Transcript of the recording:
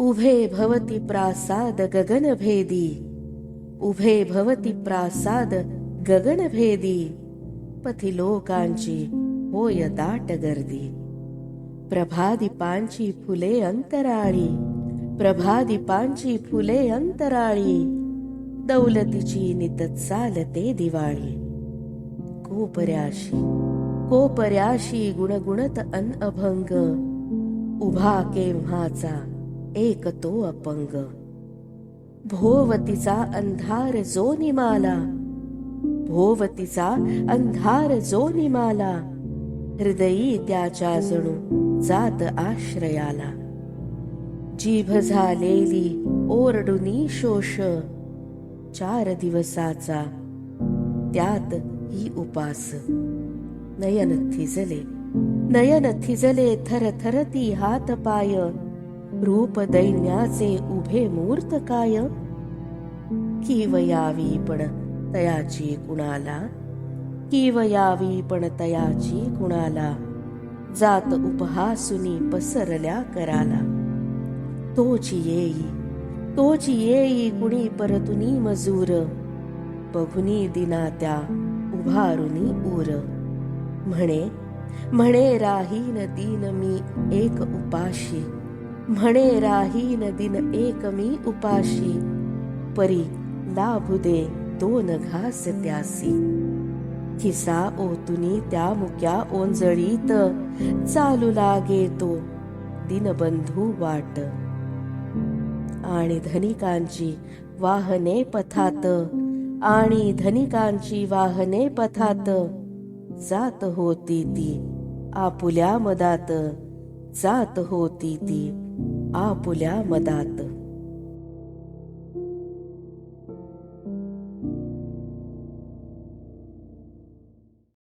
उभे भवति प्रासाद गगनभेदी, उभे भवति प्रासाद गगनभेदी, पथी लोकांची होय दाट गर्दी. प्रभादीपांची फुले अंतराळी, प्रभादीपांची फुले अंतराळी, दौलतीची नित चालते दिवाळी. कोपर्याशी कोपर्याशी गुणगुणत अन अभंग, उभा केव्हाचा एक तो अपंग. भोवतीचा अंधार जो निमाला, भोवतीचा अंधार जो निमाला, हृदयी त्याच्या जणू जात आश्रयाला. जीभ झालेली ओरडुनी शोष, 4 दिवसाचा त्यात ही उपास. नयन थिजले थरथरती हात पाय, रूप दैन्याचे उभे मूर्त काय. कीव यावी पण तयाची कुणाला, कीव यावी पण तयाची कुणाला, जात उपहासुनी पसरल्या कराला. तोची येई कुणी परतुनी मजूर, बघुनी दिना त्या उभारुनी ऊर. म्हणे राहीन दिन मी एक उपाशी, म्हणे राहीन दिन एक मी उपाशी, परी लाभू दे 2 घास त्यासी. खिसा ओतुनी त्या मुक्या ओंजळीत, चालू लागे तो दिनबंधू वाट. आणि धनिकांची वाहने पथात, आणि धनिकांची वाहने पथात, जात होती ती आपुल्या मदात, जात होती ती आपुल्या मदात.